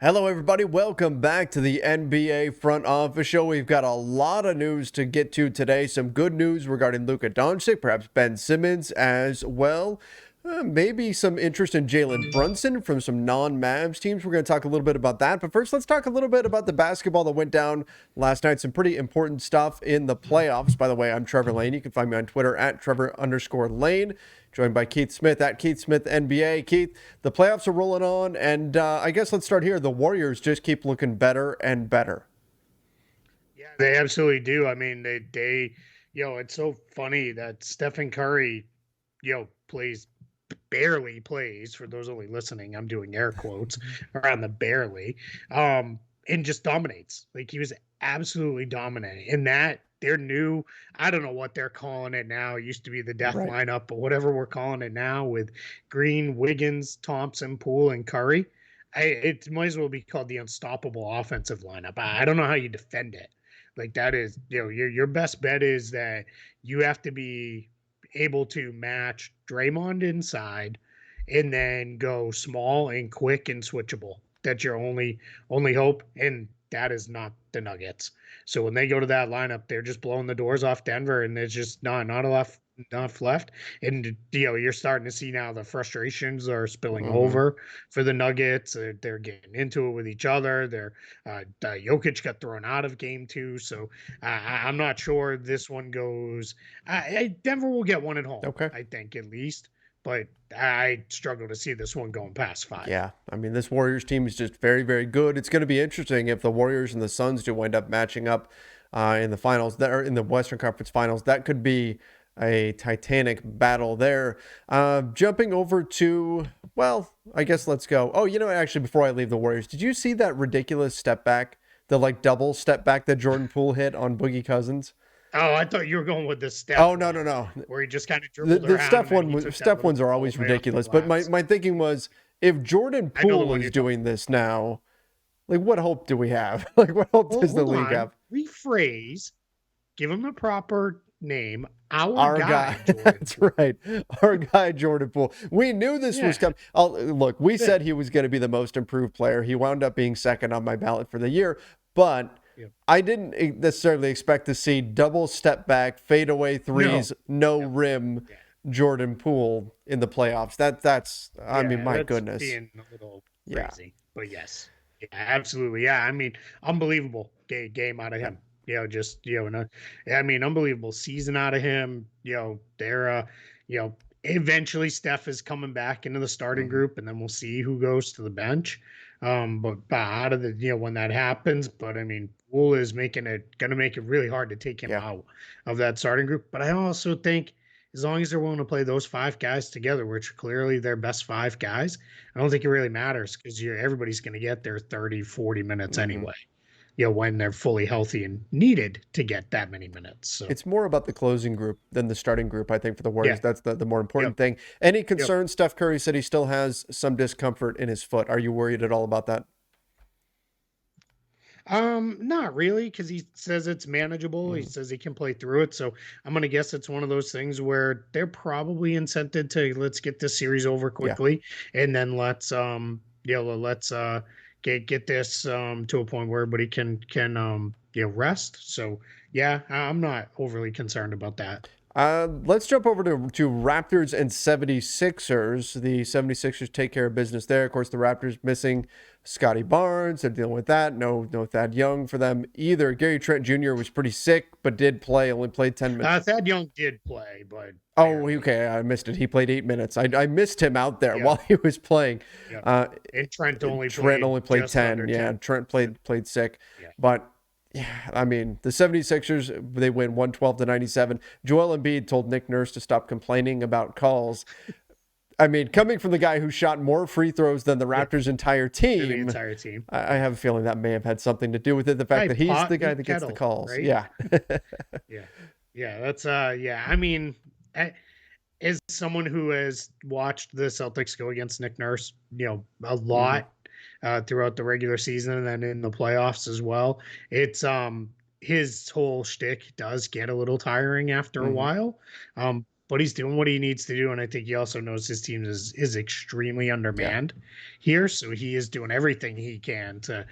Hello, everybody. Welcome back to the NBA Front Office Show. We've got a lot of news to get to today. Some good news regarding Luka Doncic, perhaps Ben Simmons as well. Maybe some interest in Jalen Brunson from some non-Mavs teams. We're going to talk a little bit about that. But first, let's talk a little bit about the basketball that went down last night. Some pretty important stuff in the playoffs. By the way, I'm Trevor Lane. You can find me on Twitter at Trevor_Lane. Joined by Keith Smith at Keith Smith NBA. Keith, the playoffs are rolling on, and I guess let's start here. The Warriors just keep looking better and better. Yeah, they absolutely do. I mean, it's so funny that Stephen Curry, barely plays. For those only listening, I'm doing air quotes around the barely, and just dominates. Like he was absolutely dominating. And that their new, I don't know what they're calling it now. It used to be the death lineup, but whatever we're calling it now with Green, Wiggins, Thompson, Poole, and Curry. It might as well be called the unstoppable offensive lineup. I don't know how you defend it. Like that is, your best bet is that you have to be able to match Draymond inside and then go small and quick and switchable. That's your only hope, and that is not the Nuggets. So when they go to that lineup, they're just blowing the doors off Denver, and there's just not enough left. And you're starting to see now the frustrations are spilling over for the Nuggets. They're getting into it with each other. Jokic got thrown out of game 2, so I'm not sure this one goes. Denver will get one at home, I think at least. But I struggle to see this one going past 5. Yeah, I mean, this Warriors team is just very, very good. It's going to be interesting if the Warriors and the Suns do wind up matching up in the finals, that are in the Western Conference Finals. That could be a titanic battle there. Jumping over to, well, I guess let's go. Oh, actually, before I leave the Warriors, did you see that ridiculous step back, the double step back that Jordan Poole hit on Boogie Cousins? Oh, I thought you were going with the Steph. Oh, no. Where he just kind of dribbled the around. Steph ones are always ridiculous. But my thinking was, if Jordan Poole is doing this now, like, what hope do we have? Like, what hope does the league have? Rephrase. Give him a proper name. Our guy. That's right. Our guy, Jordan Poole. We knew this was coming. Look, we said he was going to be the most improved player. He wound up being second on my ballot for the year. But I didn't necessarily expect to see double step back, fadeaway threes, no rim, Jordan Poole in the playoffs. That's I mean, my goodness. Being a little crazy. But yes. Yeah, absolutely. Yeah, I mean, unbelievable game out of him. Unbelievable season out of him. Eventually Steph is coming back into the starting group, and then we'll see who goes to the bench. But out of the, when that happens, but I mean, Poole is going to make it really hard to take him out of that starting group. But I also think as long as they're willing to play those 5 guys together, which are clearly their best 5 guys, I don't think it really matters because everybody's going to get their 30, 40 minutes anyway. When they're fully healthy and needed to get that many minutes. So it's more about the closing group than the starting group, I think, for the Warriors. That's the more important thing. Any concerns? Steph Curry said he still has some discomfort in his foot. Are you worried at all about that? Not really, because he says it's manageable. He says he can play through it. So I'm going to guess it's one of those things where they're probably incented to let's get this series over quickly. And then let's get this to a point where everybody can rest. So I'm not overly concerned about that. Let's jump over to Raptors and 76ers. The 76ers take care of business there. Of course, the Raptors missing Scotty Barnes. They're dealing with that. No Thad Young for them either. Gary Trent Jr. was pretty sick, but did play. Only played 10 minutes. Thad Young did play, but... Oh, okay. I missed it. He played 8 minutes. I missed him out there while he was playing. And Trent only played 10. Yeah, Trent played sick. But... yeah, I mean, the 76ers, they win 112-97. Joel Embiid told Nick Nurse to stop complaining about calls. I mean, coming from the guy who shot more free throws than the Raptors' entire team, I have a feeling that may have had something to do with it. The fact that he's the guy that gets the calls. Right? Yeah. That's, I mean, as someone who has watched the Celtics go against Nick Nurse, a lot, throughout the regular season and then in the playoffs as well. It's his whole shtick does get a little tiring after a while. but he's doing what he needs to do. And I think he also knows his team is extremely Yeah. undermanned here. So he is doing everything he can to,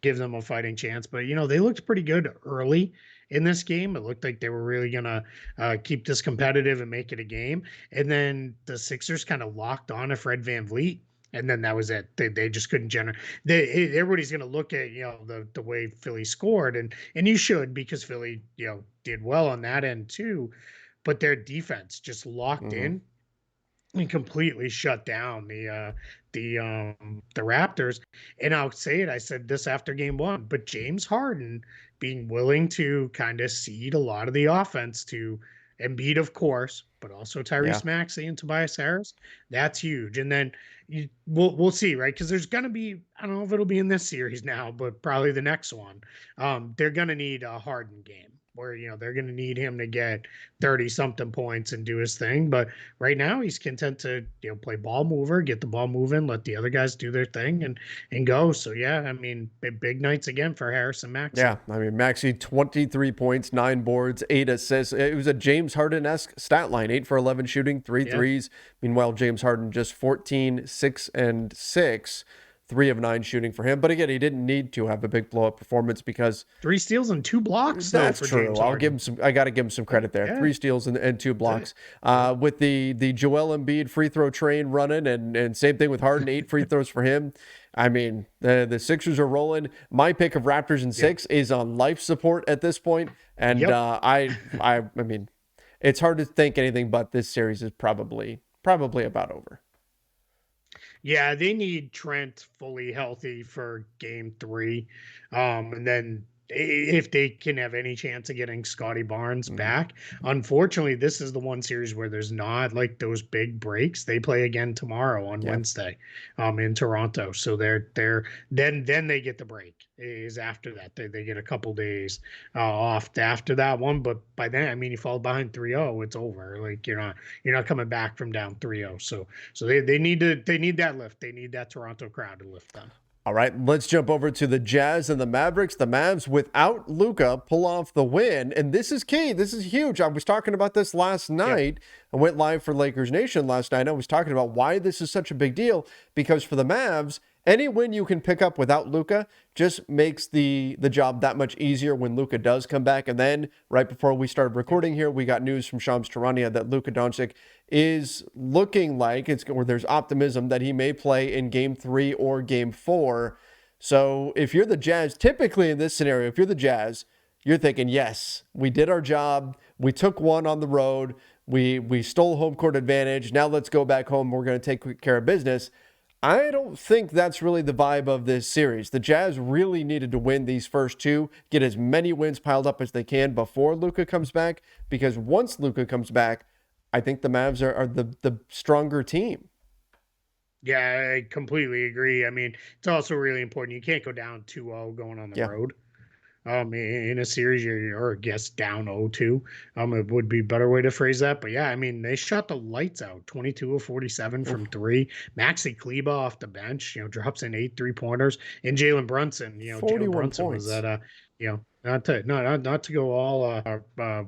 give them a fighting chance. But, they looked pretty good early in this game. It looked like they were really going to keep this competitive and make it a game. And then the Sixers kind of locked on to Fred VanVleet. And then that was it. They just couldn't generate. Everybody's going to look at the way Philly scored, and you should, because Philly did well on that end too, but their defense just locked Mm-hmm. in and completely shut down the Raptors. And I'll say it, I said this after game one, but James Harden being willing to kind of cede a lot of the offense to Embiid, of course, but also Yeah. Tyrese Maxey and Tobias Harris, that's huge. And then we'll see, right? Because there's gonna be, I don't know if it'll be in this series now, but probably the next one. They're gonna need a Harden game where they're gonna need him to get 30 something points and do his thing. But right now he's content to play ball mover, get the ball moving, let the other guys do their thing and go. So yeah, I mean, big nights again for Harris and Maxey. Yeah, I mean, Maxey, 23 points, 9 boards, 8 assists. It was a James Harden-esque stat line, 8 for 11 shooting, 3 Yeah. threes. Meanwhile, James Harden just 14, 6, and 6, 3 of 9 shooting for him. But again, he didn't need to have a big blow-up performance because 3 steals and 2 blocks though that's for true. James I'll Harden. give him some. I got to give him some credit there. Yeah. 3 steals and 2 blocks. Yeah. With the Joel Embiid free throw train running, and same thing with Harden, 8 free throws for him. I mean, the Sixers are rolling. My pick of Raptors in 6 is on life support at this point, and Yep. I mean, it's hard to think anything but this series is probably about over. Yeah, they need Trent fully healthy for game 3. And then if they can have any chance of getting Scotty Barnes Mhm. back. Unfortunately, this is the one series where there's not like those big breaks. They play again tomorrow on Yeah. Wednesday in Toronto. So they're then they get the break is after that. They get a couple days off after that one. But by then, I mean, you fall behind 3-0, it's over. Like you're not coming back from down 3-0. So they need that lift. They need that Toronto crowd to lift them. All right, let's jump over to the Jazz and the Mavericks. The Mavs, without Luka, pull off the win. And this is key. This is huge. I was talking about this last night. I went live for Lakers Nation last night. I was talking about why this is such a big deal. Because for the Mavs, any win you can pick up without Luka just makes the job that much easier when Luka does come back. And then right before we started recording here, we got news from Shams Charania that Luka Doncic is looking like there's optimism that he may play in game 3 or game 4. So if you're the Jazz, typically in this scenario, if you're the Jazz, you're thinking, yes, we did our job. We took one on the road. We stole home court advantage. Now let's go back home. We're going to take care of business. I don't think that's really the vibe of this series. The Jazz really needed to win these first 2, get as many wins piled up as they can before Luka comes back, because once Luka comes back, I think the Mavs are the stronger team. Yeah, I completely agree. I mean, it's also really important. You can't go down 2-0 going on the Yeah. road. In a series, or I guess down 0-2. It would be a better way to phrase that. But yeah, I mean, they shot the lights out, 22 of 47 from 3. Maxi Kleba off the bench, drops in 8 3-pointers, and Jalen Brunson, Jalen 41 Brunson points. was at not to go all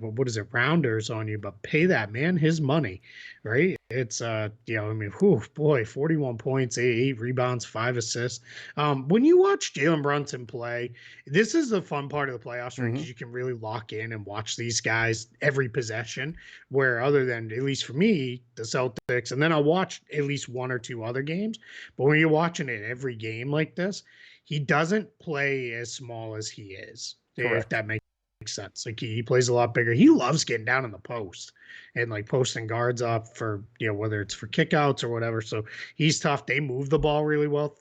what is it, rounders on you, but pay that man his money, right? It's I mean, whew, boy, 41 points, 8 rebounds, 5 assists. When you watch Jalen Brunson play, this is the fun part of the playoffs, right? Because you can really lock in and watch these guys every possession. Where other than, at least for me, the Celtics, and then I'll watch at least 1 or 2 other games. But when you're watching it every game like this, he doesn't play as small as he is, if Correct. that makes sense. Like he plays a lot bigger. He loves getting down in the post and like posting guards up for, whether it's for kickouts or whatever. So he's tough. They move the ball really well.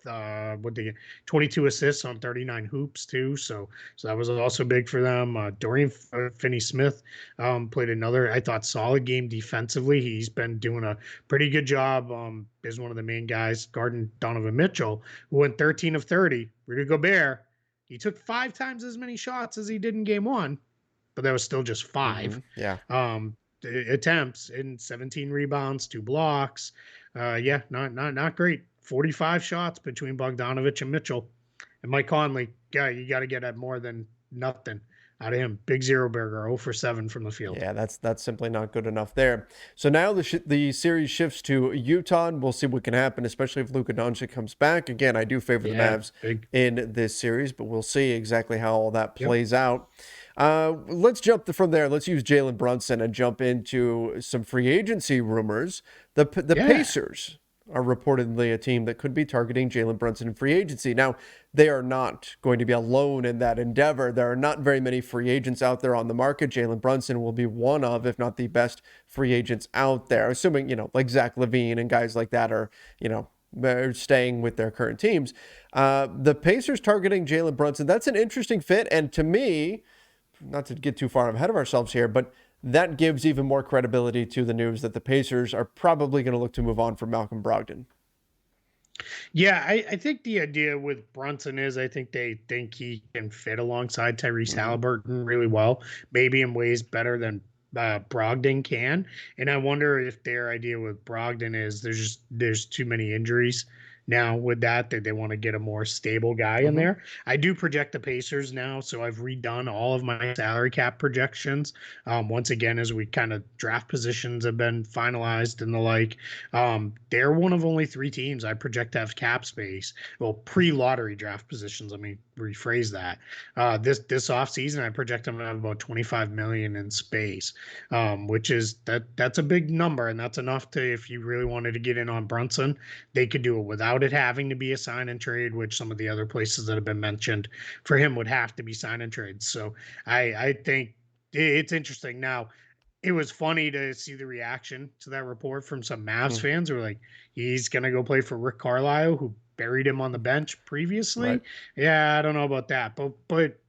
With the 22 assists on 39 hoops too. So that was also big for them. Dorian Finney-Smith played another, I thought, solid game defensively. He's been doing a pretty good job. Is one of the main guys guarding Donovan Mitchell, who went 13 of 30. Rudy Gobert, he took 5 times as many shots as he did in game 1, but that was still just 5. Yeah. Attempts and 17 rebounds, 2 blocks. Not great. 45 shots between Bogdanovich and Mitchell. And Mike Conley, you got to get at more than nothing out of him. Big zero burger, 0 for 7 from the field. Yeah, that's simply not good enough there. So now the series shifts to Utah, and we'll see what can happen, especially if Luka Doncic comes back. Again, I do favor the Yeah, Mavs big. in this series, but we'll see exactly how all that Yep. plays out. Let's jump from there. Let's use Jalen Brunson and jump into some free agency rumors. The Yeah. Pacers are reportedly a team that could be targeting Jalen Brunson in free agency. Now, they are not going to be alone in that endeavor. There are not very many free agents out there on the market. Jalen Brunson will be one of, if not the best free agents out there, assuming, like Zach LaVine and guys like that are, they're staying with their current teams. The Pacers targeting Jalen Brunson, that's an interesting fit. And to me, not to get too far ahead of ourselves here, but that gives even more credibility to the news that the Pacers are probably going to look to move on from Malcolm Brogdon. Yeah, I think the idea with Brunson is I think they think he can fit alongside Tyrese Halliburton really well, maybe in ways better than Brogdon can. And I wonder if their idea with Brogdon is there's too many injuries now with that they want to get a more stable guy in there. I do project the Pacers now, so I've redone all of my salary cap projections. Once again, as we kind of draft positions have been finalized and the like, they're one of only 3 teams I project to have cap space. Well, pre-lottery draft positions. Let me rephrase that. This offseason, I project them to have about 25 million in space, which is that's a big number, and that's enough to, if you really wanted to get in on Brunson, they could do it without it having to be a sign and trade, which some of the other places that have been mentioned for him would have to be sign and trades. So I think it's interesting. Now, it was funny to see the reaction to that report from some Mavs fans who were like, he's going to go play for Rick Carlisle, who buried him on the bench previously. Right. Yeah, I don't know about that, but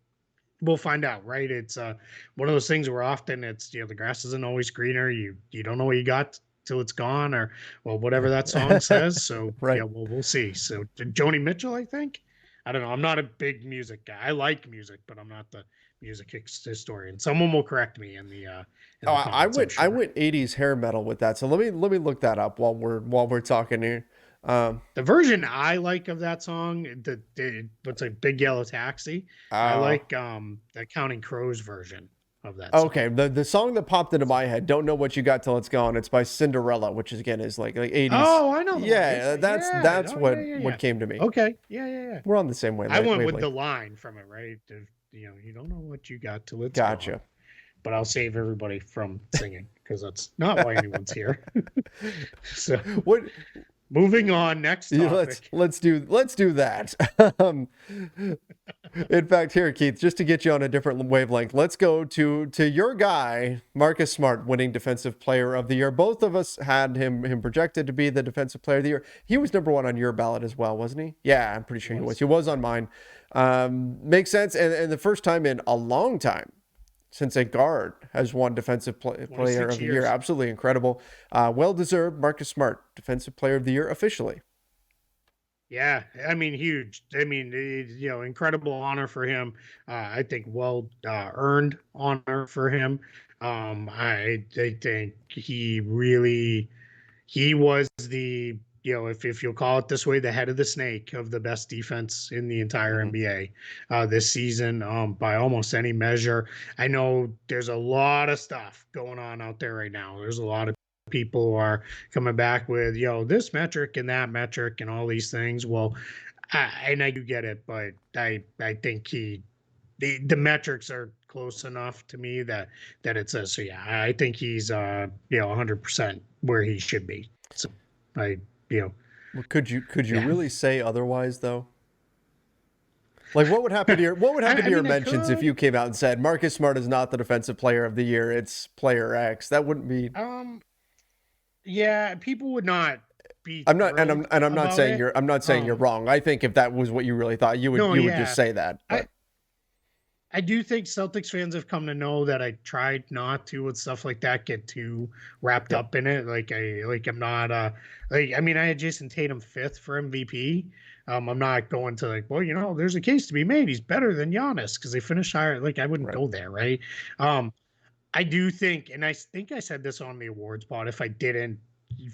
we'll find out, right? It's one of those things where often it's, the grass isn't always greener. You don't know what you got till it's gone, or whatever that song says. So Right. yeah, we'll see. So Joni Mitchell, I think. I don't know. I'm not a big music guy. I like music, but I'm not the music historian. Someone will correct me in the comments. I went 80s hair metal with that. So let me look that up while we're talking here. The version I like of that song, what's a Big Yellow Taxi. I like the Counting Crows version of that song. Okay, the song that popped into my head, "Don't Know What You Got Till It's Gone." It's by Cinderella, which is again is like 80s. Oh, I know. Yeah, that's what came to me. Okay, yeah. We're on the same way. I went with the line from it, right? You don't know what you got till it's gotcha. Gone. But I'll save everybody from singing because that's not why anyone's here. So what? Moving on, next topic. Let's do that. In fact, here, Keith, just to get you on a different wavelength, let's go to your guy, Marcus Smart, winning Defensive Player of the Year. Both of us had him projected to be the Defensive Player of the Year. He was number 1 on your ballot as well, wasn't he? Yeah, I'm pretty sure he was. He was on mine. Makes sense. And the first time in a long time since a guard has won Defensive Player of the Year. Absolutely incredible. Well-deserved. Marcus Smart, Defensive Player of the Year officially. Yeah, I mean, huge. I mean, incredible honor for him. I think earned honor for him. I think he was the, if you'll call it this way, the head of the snake of the best defense in the entire NBA this season by almost any measure. I know there's a lot of stuff going on out there right now. There's a lot of people who are coming back with, this metric and that metric and all these things. Well, I do get it, but I think the metrics are close enough to me that it says, so yeah, I think he's 100% where he should be. So could you really say otherwise though? Like, what would happen to your mentions if you came out and said Marcus Smart is not the Defensive Player of the Year, it's player X? That wouldn't be. Yeah, people would not be. I'm not saying you're wrong. I think if that was what you really thought, you would just say that. But. I do think Celtics fans have come to know that I tried not to, with stuff like that, get too wrapped up in it. I'm not I had Jason Tatum 5th for MVP. I'm not going to there's a case to be made. He's better than Giannis because they finished higher. I wouldn't go there, right? I do think, and I think I said this on the awards pod. If I didn't,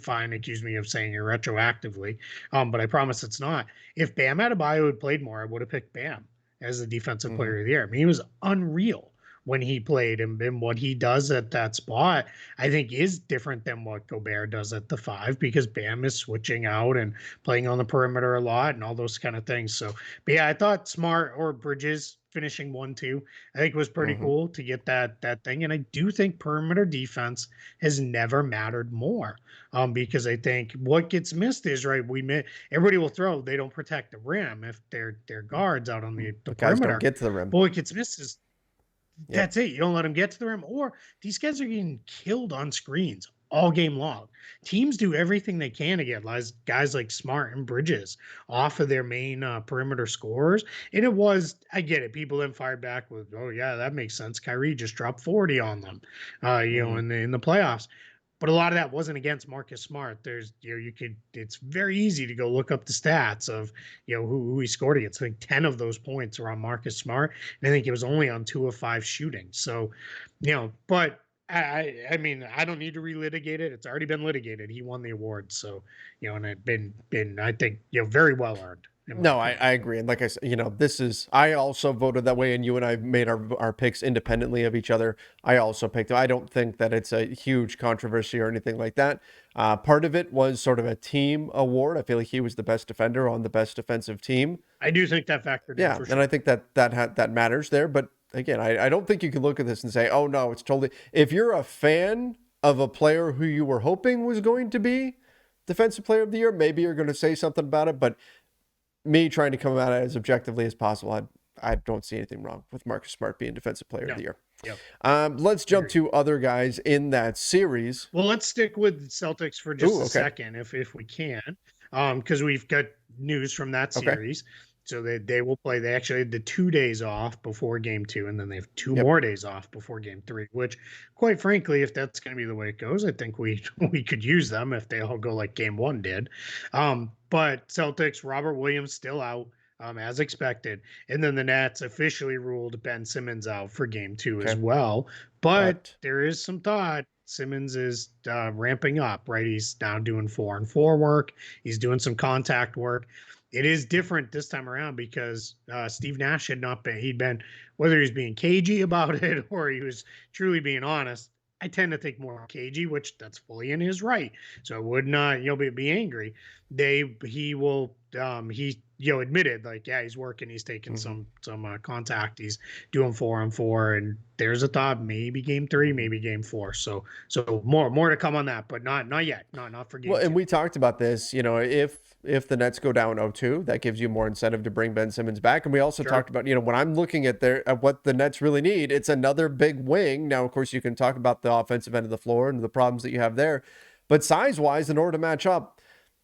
fine, accuse me of saying it retroactively. But I promise it's not. If Bam Adebayo had played more, I would have picked Bam as the Defensive Player of the Year. I mean, he was unreal when he played, and what he does at that spot, I think is different than what Gobert does at the 5, because Bam is switching out and playing on the perimeter a lot and all those kind of things. So, but yeah, I thought Smart or Bridges finishing 1-2, I think was pretty Hmm. cool to get that thing. And I do think perimeter defense has never mattered more. Because I think what gets missed is, right, everybody will throw, they don't protect the rim if they're guards out on the The guys don't perimeter. get to the rim. But what gets missed is Yep. that's it. You don't let them get to the rim, or these guys are getting killed on screens all game long. Teams do everything they can to get guys like Smart and Bridges off of their main perimeter scorers. And I get it. People then fired back with, "Oh yeah, that makes sense. Kyrie just dropped 40 on them, Hmm. in the playoffs." But a lot of that wasn't against Marcus Smart. It's very easy to go look up the stats of, who he scored against. I think 10 of those points were on Marcus Smart. And I think it was only on 2 of 5 shooting. So, but I mean, I don't need to relitigate it. It's already been litigated. He won the award. So, and it been, I think, very well earned, in my No, I, opinion. I agree. And like I said, I also voted that way, and you and I made our picks independently of each other. I also picked, I don't think that it's a huge controversy or anything like that. Part of it was sort of a team award. I feel like he was the best defender on the best defensive team. I do think that factored in Yeah, for and I sure. think that matters there. But again, I don't think you can look at this and say, oh no, it's totally. If you're a fan of a player who you were hoping was going to be defensive player of the year, maybe you're going to say something about it. But me trying to come at it as objectively as possible, I don't see anything wrong with Marcus Smart being defensive player of No. the year. Yep. Let's jump Agreed. to other guys in that series. Well, let's stick with Celtics for just Ooh, a okay. second, if we can, because we've got news from that Okay. series. So they will play. They actually had the 2 days off before game 2, and then they have two Yep. more days off before game 3. Which, quite frankly, if that's going to be the way it goes, I think we we could use them if they all go like game 1 did. But Celtics, Robert Williams still out. As expected. And then the Nets officially ruled Ben Simmons out for game 2 as Okay. well. But But there is some thought Simmons is ramping up, right? He's now doing 4-on-4 work. He's doing some contact work. It is different this time around because Steve Nash had not been, whether he was being cagey about it or he was truly being honest. I tend to think more cagey, which that's fully in his right. So I would not, be angry. He will, he, admitted like, yeah, he's working, he's taking mhm, some contact, he's doing 4-on-4, and there's a thought maybe game 3, mhm. maybe game 4. So more to come on that, but not yet, not for Well, game and 2. we talked about this, if the Nets go down 0-2, that gives you more incentive to bring Ben Simmons back. And we also Sure. talked about, when I'm looking at what the Nets really need, it's another big wing. Now, of course, you can talk about the offensive end of the floor and the problems that you have there, but size-wise, in order to match up,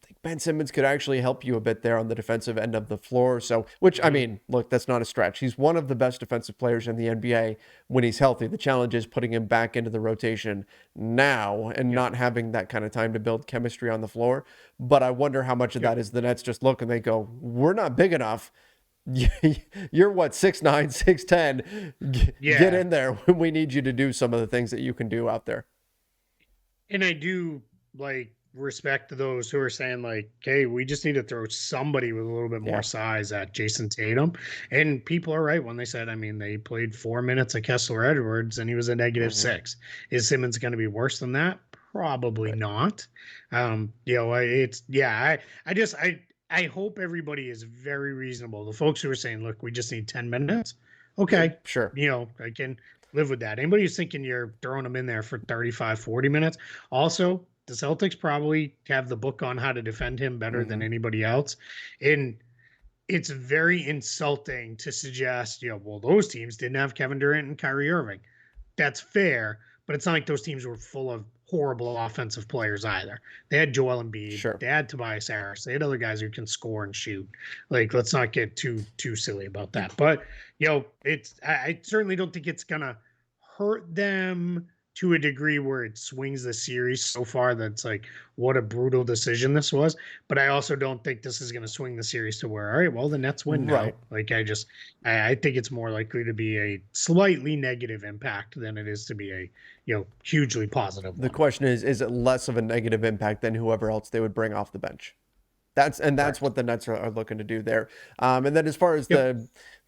I think Ben Simmons could actually help you a bit there on the defensive end of the floor. So, which I Mm-hmm. mean, look, that's not a stretch. He's one of the best defensive players in the NBA when he's healthy. The challenge is putting him back into the rotation now and Yep. not having that kind of time to build chemistry on the floor. But I wonder how much of Yep. that is the Nets just look and they go, we're not big enough. You're what, 6'9, 6'10. Get Yeah. in there when we need you to do some of the things that you can do out there. And I do like respect those who are saying like, "Hey, we just need to throw somebody with a little bit more Yeah. size at Jason Tatum." And people are right when they said, I mean, they played 4 minutes at Kessler Edwards and he was a negative Hmm. 6. Is Simmons going to be worse than that? Probably Right. not. It's yeah. I hope everybody is very reasonable. The folks who are saying, "Look, we just need 10 minutes." Okay, Sure. I can live with that. Anybody who's thinking you're throwing them in there for 35, 40 minutes. Also, the Celtics probably have the book on how to defend him better than Hmm. anybody else. And it's very insulting to suggest, well, those teams didn't have Kevin Durant and Kyrie Irving. That's fair, but it's not like those teams were full of horrible offensive players either. They had Joel Embiid, Sure. they had Tobias Harris, they had other guys who can score and shoot. Like, let's not get too silly about that. But I certainly don't think it's gonna hurt them to a degree where it swings the series so far that's like what a brutal decision this was. But I also don't think this is going to swing the series to where, all right, well, the Nets win now. Right. Like I think it's more likely to be a slightly negative impact than it is to be a hugely positive The one. question is it less of a negative impact than whoever else they would bring off the bench? That's Correct. what the Nets are looking to do there. And then as far as Yep.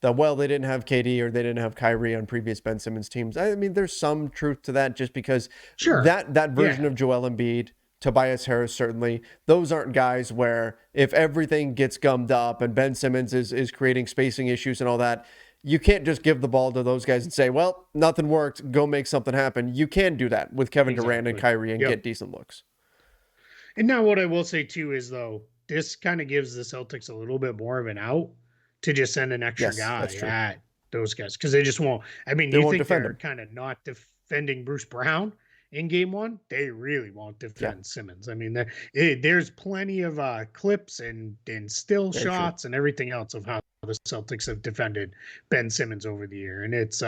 well, they didn't have KD or they didn't have Kyrie on previous Ben Simmons teams. I mean, there's some truth to that, just because Sure. that version Yeah. of Joel Embiid, Tobias Harris, certainly, those aren't guys where if everything gets gummed up and Ben Simmons is creating spacing issues and all that, you can't just give the ball to those guys and say, well, nothing worked, go make something happen. You can do that with Kevin Durant and Exactly. Kyrie and Yep. get decent looks. And now what I will say too is though, this kind of gives the Celtics a little bit more of an out to just send an extra Yes, guy that's true. at those guys because they just won't. I mean, They you won't think defend they're him. kind of not defending Bruce Brown in game one? They really won't Yeah, defend Simmons. I mean, there's plenty of clips and still very true. shots and everything else of how the Celtics have defended Ben Simmons over the year. And it's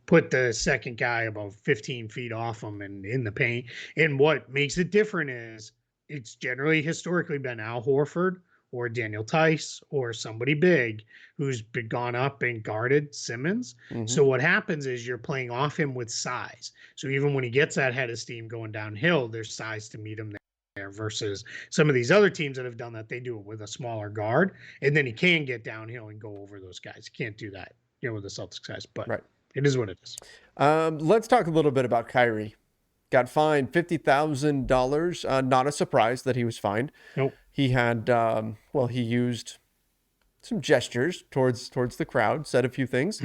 put the second guy about 15 feet off him and in the paint. And what makes it different is it's generally historically been Al Horford or Daniel Tice or somebody big who's been gone up and guarded Simmons. Mm-hmm. So what happens is you're playing off him with size. So even when he gets that head of steam going downhill, there's size to meet him there versus some of these other teams that have done that. They do it with a smaller guard, and then he can get downhill and go over those guys. He can't do that, with the Celtics guys, but Right. it is what it is. Let's talk a little bit about Kyrie. Got fined $50,000. Not a surprise that he was fined. Nope. He had, he used some gestures towards the crowd, said a few things.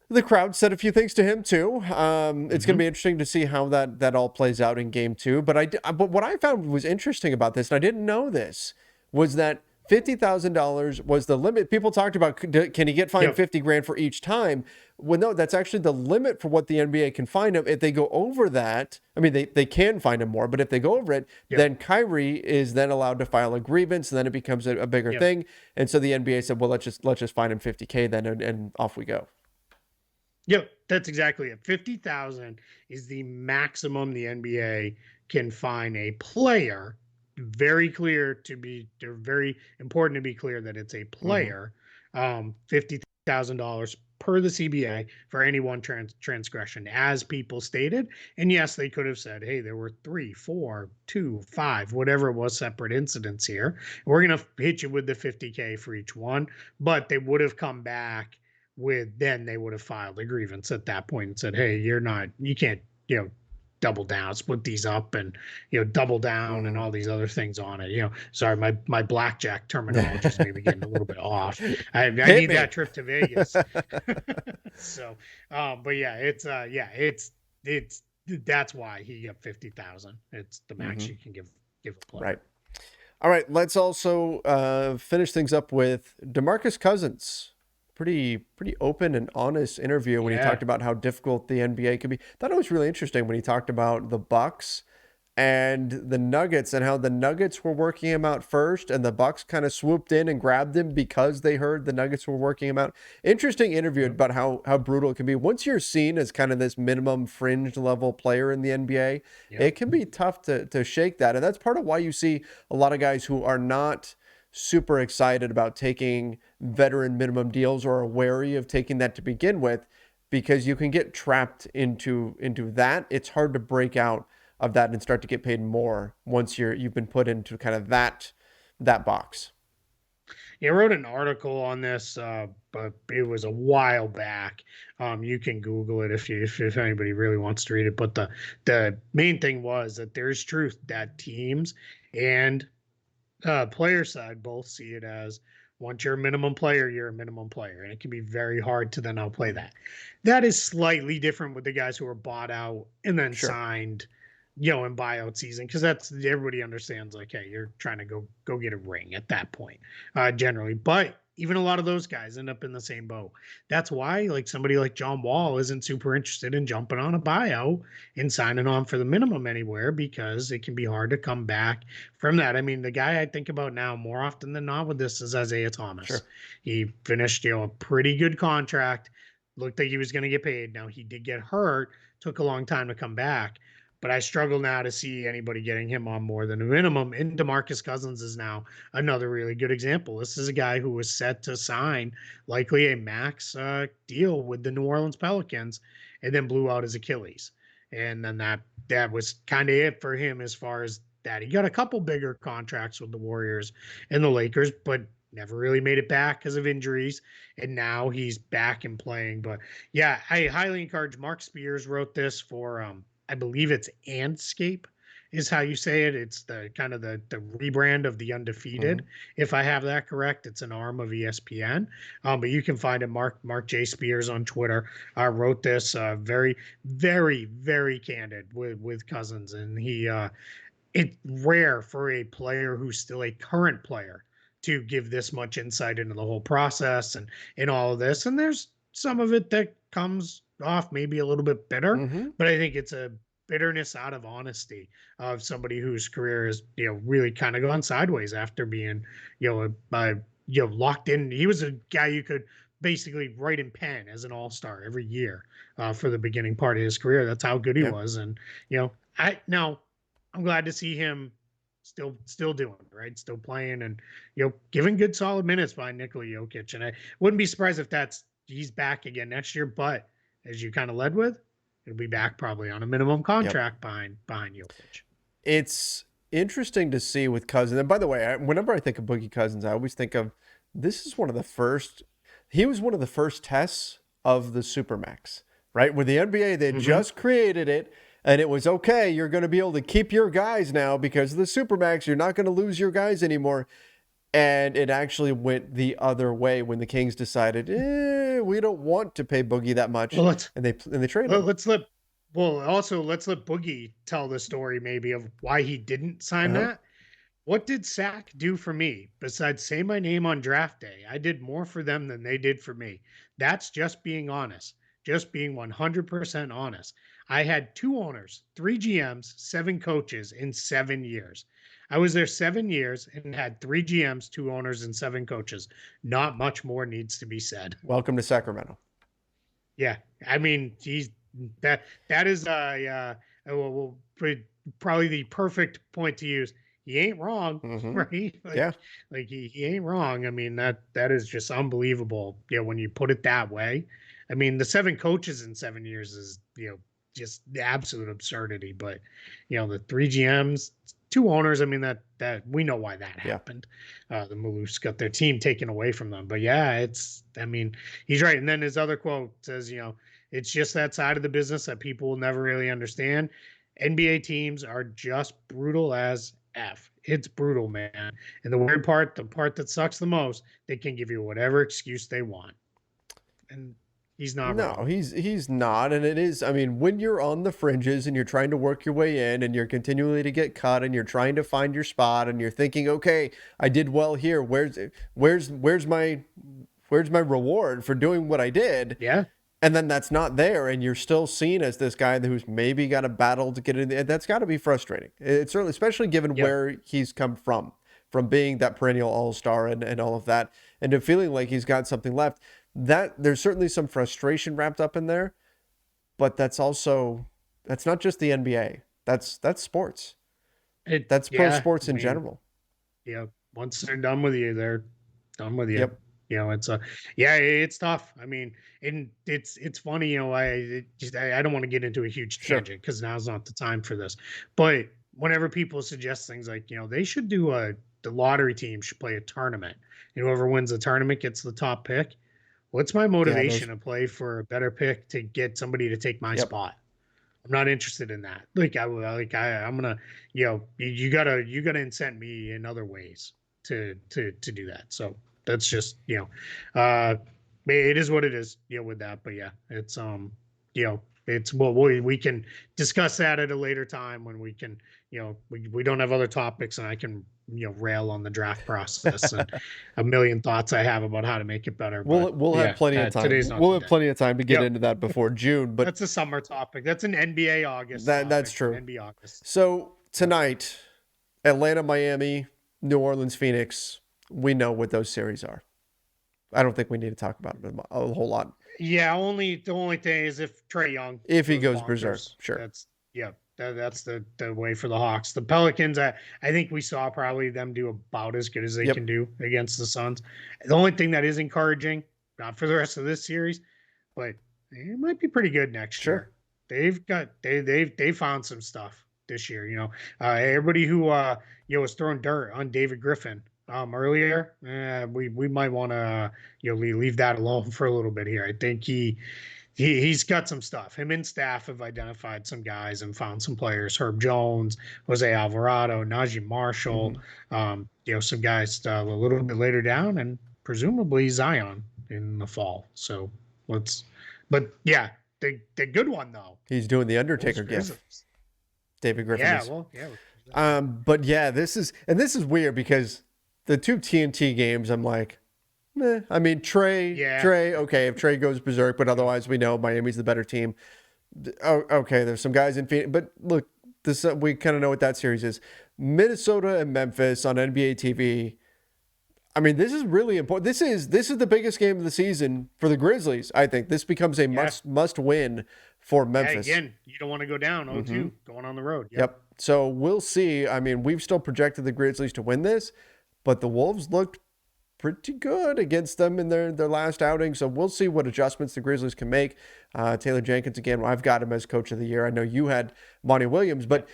The crowd said a few things to him too. It's going to be interesting to see how that all plays out in game two. But but what I found was interesting about this, and I didn't know this, was that $50,000 was the limit. People talked about, can he get fined Yep. 50 grand for each time? Well, no, that's actually the limit for what the NBA can fine him. If they go over that, I mean, they can fine him more, but if they go over it, Yep. then Kyrie is then allowed to file a grievance, and then it becomes a bigger Yep. thing. And so the NBA said, well, let's just fine him 50K then, and off we go. Yep, that's exactly it. 50,000 is the maximum the NBA can fine a player. They're very important to be clear that it's a player. $50,000 per the CBA for any one transgression, as people stated. And yes, they could have said, hey, there were 3, 4, 2, 5, whatever it was, separate incidents here. We're going to hit you with the 50K for each one. But they would have come back then they would have filed a grievance at that point and said, hey, you can't, double down, split these up and, double down and all these other things on it. Sorry, my blackjack terminology is maybe getting a little bit off. I need that trip to Vegas. So, but yeah, it's that's why he got 50,000. It's the max you can give a player. Right. All right. Let's also finish things up with Demarcus Cousins. Pretty open and honest interview when he talked about how difficult the NBA could be. Thought it was really interesting when he talked about the Bucks and the Nuggets and how the Nuggets were working him out first and the Bucks kind of swooped in and grabbed him because they heard the Nuggets were working him out. Interesting interview about how brutal it can be. Once you're seen as kind of this minimum fringe level player in the NBA, it can be tough to shake that. And that's part of why you see a lot of guys who are not super excited about taking veteran minimum deals or are wary of taking that to begin with, because you can get trapped into that. It's hard to break out of that and start to get paid more once you've been put into kind of that box. Yeah, I wrote an article on this, but it was a while back. You can Google it if anybody really wants to read it. But the main thing was that there's truth that teams and player side both see it as, once you're a minimum player, you're a minimum player, and it can be very hard to then outplay that. That is slightly different with the guys who are bought out and then signed, in buyout season, because that's, everybody understands, like, hey, you're trying to go get a ring at that point, generally. But even a lot of those guys end up in the same boat. That's why, like, somebody like John Wall isn't super interested in jumping on a buyout and signing on for the minimum anywhere, because it can be hard to come back from that. I mean, the guy I think about now more often than not with this is Isaiah Thomas. He finished, a pretty good contract. Looked like he was going to get paid. Now, he did get hurt, took a long time to come back. But I struggle now to see anybody getting him on more than a minimum. And Demarcus Cousins is now another really good example. This is a guy who was set to sign likely a max deal with the New Orleans Pelicans and then blew out his Achilles. And then that was kind of it for him as far as that. He got a couple bigger contracts with the Warriors and the Lakers, but never really made it back because of injuries. And now he's back and playing. But yeah, I highly encourage. Mark Spears wrote this for I believe it's Andscape is how you say it. It's the kind of the rebrand of the Undefeated. If I have that correct, it's an arm of ESPN. But you can find it. Mark J. Spears on Twitter wrote this very, very, very candid with Cousins. And it's rare for a player who's still a current player to give this much insight into the whole process and all of this. And there's some of it that comes off maybe a little bit bitter, but I think it's a bitterness out of honesty of somebody whose career is, really kind of gone sideways after being, locked in. He was a guy you could basically write in pen as an all-star every year for the beginning part of his career. That's how good he was. And, I'm glad to see him still doing it, right? Still playing and, giving good solid minutes behind Nikola Jokic. And I wouldn't be surprised if he's back again next year, but as you kind of led with, he'll be back probably on a minimum contract behind Jokic. It's interesting to see with Cousins. And by the way, whenever I think of Boogie Cousins, I always think of he was one of the first tests of the Supermax, right? With the NBA, they just created it. And it was, okay, you're going to be able to keep your guys now because of the Supermax. You're not going to lose your guys anymore. And it actually went the other way when the Kings decided, we don't want to pay Boogie that much. Well, and they traded him. Let's let Boogie tell the story maybe of why he didn't sign that. What did Sack do for me besides say my name on draft day? I did more for them than they did for me. That's just being honest, just being 100% honest. I had 2 owners, 3 GMs, 7 coaches in 7 years. I was there 7 years and had 3 GMs, 2 owners, and 7 coaches. Not much more needs to be said. Welcome to Sacramento. Yeah, I mean, that is probably the perfect point to use. He ain't wrong, right? Like he ain't wrong. I mean, that is just unbelievable. When you put it that way. I mean, the 7 coaches in 7 years is just the absolute absurdity. But the 3 GMs, 2 owners. I mean, that we know why that happened. The Maloofs got their team taken away from them. But yeah, he's right. And then his other quote says, it's just that side of the business that people will never really understand. NBA teams are just brutal as F. It's brutal, man. And the weird part, the part that sucks the most, they can give you whatever excuse they want. And he's not wrong. No, he's not. And it is, I mean, when you're on the fringes and you're trying to work your way in and you're continually to get cut and you're trying to find your spot and you're thinking, okay, I did well here. Where's my reward for doing what I did? Yeah. And then that's not there, and you're still seen as this guy who's maybe got a battle to get in. That's got to be frustrating. It's certainly, especially given where he's come from being that perennial all-star and all of that, and to feeling like he's got something left. That there's certainly some frustration wrapped up in there, but that's not just the NBA. That's sports. That's pro sports in general. Yeah. Once they're done with you, they're done with you. Yep. It's tough. I mean, and it's funny, I don't want to get into a huge tangent because now's not the time for this. But whenever people suggest things like, they should do the lottery team should play a tournament. Whoever wins the tournament gets the top pick. What's my motivation to play for a better pick to get somebody to take my spot? I'm not interested in that. I'm gonna, you gotta incent me in other ways to do that. So that's just, it is what it is, with that. But yeah, it's, it's, well, we can discuss that at a later time when we can, we don't have other topics and I can, rail on the draft process and a million thoughts I have about how to make it better. We'll have plenty of time. We'll have plenty of time to get into that before June, but that's a summer topic. That's an NBA August. That's true. NBA August. So tonight, Atlanta, Miami, New Orleans, Phoenix, we know what those series are. I don't think we need to talk about it a whole lot. Yeah, the only thing is if Trae Young, if he goes berserk, sure. That's the way for the Hawks. The Pelicans, I think we saw probably them do about as good as they can do against the Suns. The only thing that is encouraging, not for the rest of this series, but it might be pretty good next year. They've found some stuff. this year. Everybody who was throwing dirt on David Griffin earlier, we might want to leave that alone for a little bit here. I think he's got some stuff. Him and staff have identified some guys and found some players. Herb Jones, Jose Alvarado, Najee Marshall, some guys a little bit later down, and presumably Zion in the fall. So but yeah, the good one though. He's doing the Undertaker gift. David Griffin. Yeah, but yeah, this is weird because the two TNT games, I'm like, I mean, Trey, okay, if Trey goes berserk, but otherwise we know Miami's the better team. Okay, there's some guys in Phoenix, but look, this we kind of know what that series is. Minnesota and Memphis on NBA TV. I mean, this is really important. This is the biggest game of the season for the Grizzlies. I think this becomes a must win for Memphis. Again, you don't want to go down 0-2 going on the road. Yep. So we'll see. I mean, we've still projected the Grizzlies to win this, but the Wolves looked pretty good against them in their last outing. So we'll see what adjustments the Grizzlies can make. Taylor Jenkins, again, I've got him as coach of the year. I know you had Monty Williams, but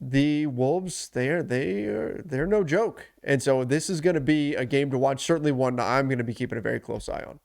the Wolves, they're no joke. And so this is going to be a game to watch, certainly one I'm going to be keeping a very close eye on.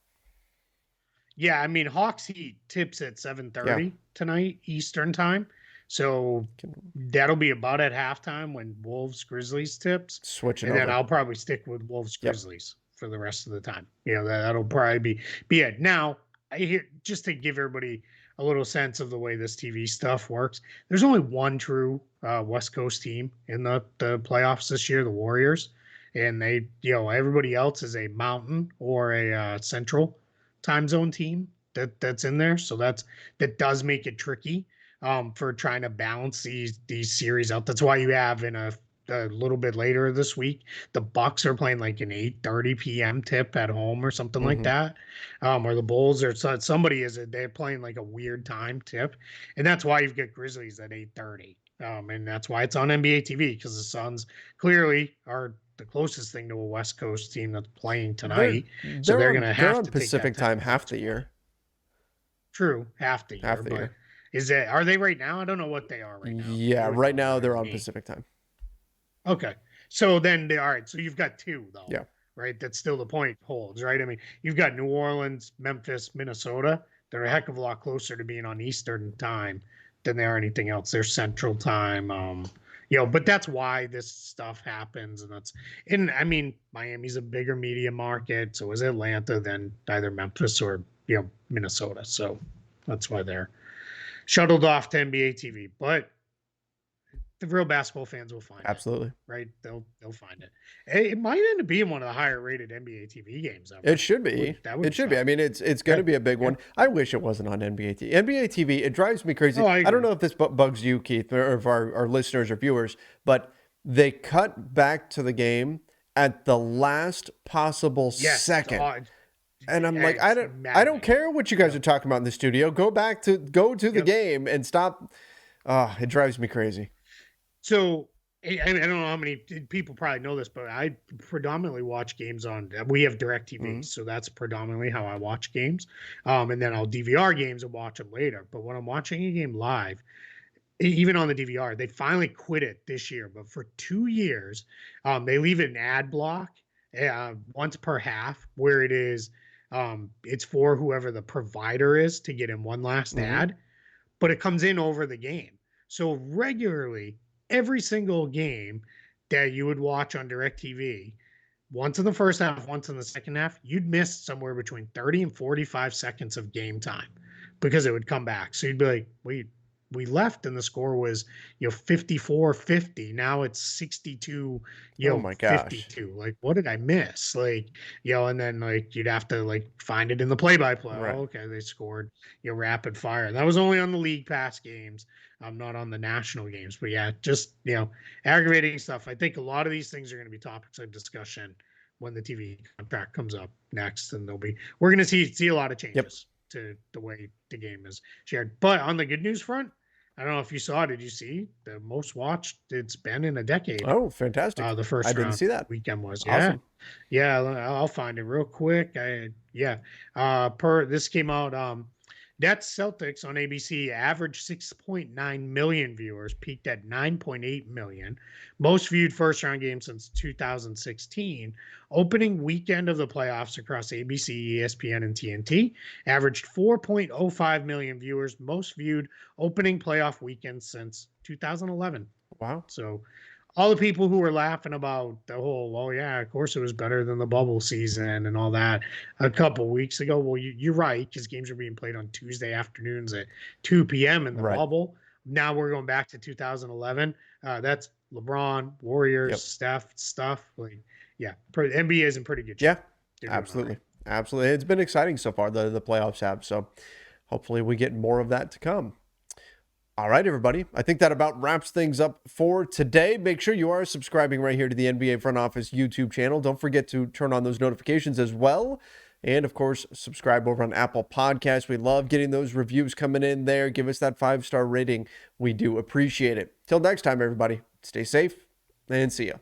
Yeah, I mean, Hawks Heat tips at 7:30 tonight Eastern time. So that'll be about at halftime when Wolves Grizzlies tips. Switching and over. then I'll probably stick with Wolves Grizzlies for the rest of the time. That'll probably be it. Now, I hear, just to give everybody a little sense of the way this TV stuff works, there's only one true West Coast team in the playoffs this year, the Warriors, and they, everybody else is a Mountain or a Central time zone team that's in there. So that does make it tricky for trying to balance these series out. That's why you have in a little bit later this week, the Bucks are playing like an 8:30 p.m. tip at home or something like that, or the Bulls or they're playing like a weird time tip, and that's why you've got Grizzlies at 8:30, and that's why it's on NBA TV, because the Suns clearly are the closest thing to a West Coast team that's playing tonight. So they're going to have on to Pacific take that time half the year. True, half the year. Are they right now? I don't know what they are right now. Yeah, right now they're on Pacific time. Okay. So then all right. So you've got two though. Yeah. Right. That's still the point holds, right? I mean, you've got New Orleans, Memphis, Minnesota. They're a heck of a lot closer to being on Eastern time than they are anything else. They're Central time. But that's why this stuff happens. And I mean, Miami's a bigger media market. So is Atlanta than either Memphis or, Minnesota. So that's why they're shuttled off to NBA TV. But the real basketball fans will find Absolutely. it. Right? They'll find it. It might end up being one of the higher rated NBA TV games ever. It should be. It should be. I mean, it's going to be a big one. I wish it wasn't on NBA TV. NBA TV, it drives me crazy. I don't know if this bugs you, Keith, or if our listeners or viewers, but they cut back to the game at the last possible second. And I'm like, I don't care what you guys are talking about in the studio. Go to the game and stop. It drives me crazy. So I don't know how many people probably know this, but I predominantly watch games we have DirecTV, so that's predominantly how I watch games. And then I'll DVR games and watch them later. But when I'm watching a game live, even on the DVR, they finally quit it this year. But for 2 years, they leave an ad block once per half where it is, it's for whoever the provider is to get in one last ad, but it comes in over the game. So regularly, every single game that you would watch on DirecTV, once in the first half, once in the second half, you'd miss somewhere between 30 and 45 seconds of game time because it would come back. So you'd be like, we left and the score was 54-50. Now it's 62 oh my gosh. 52. Like, what did I miss? And then you'd have to find it in the play-by-play. Right. Oh, okay, they scored rapid fire. And that was only on the League Pass games. Not on the national games. But yeah, just aggravating stuff. I think a lot of these things are going to be topics of discussion when the TV contract comes up next, and we're going to see a lot of changes to the way the game is shared. But on the good news front, I don't know if you saw. Did you see the most watched it's been in a decade? Oh, fantastic! The first I didn't see that weekend was awesome. Yeah. I'll find it real quick. This came out Nets Celtics on ABC averaged 6.9 million viewers, peaked at 9.8 million. Most viewed first round game since 2016. Opening weekend of the playoffs across ABC, ESPN, and TNT averaged 4.05 million viewers, most viewed opening playoff weekend since 2011. Wow. So all the people who were laughing about the whole, oh yeah, of course it was better than the bubble season and all that a couple weeks ago. Well, you're right, because games are being played on Tuesday afternoons at 2 p.m. in the Right. bubble. Now we're going back to 2011. That's LeBron, Warriors, Yep. Steph stuff. Like, yeah, NBA is in pretty good Yeah, shape. They're doing all absolutely. right. Absolutely. It's been exciting so far, the playoffs have. So hopefully we get more of that to come. All right, everybody. I think that about wraps things up for today. Make sure you are subscribing right here to the NBA Front Office YouTube channel. Don't forget to turn on those notifications as well. And of course, subscribe over on Apple Podcasts. We love getting those reviews coming in there. Give us that 5-star rating. We do appreciate it. Till next time, everybody, stay safe and see ya.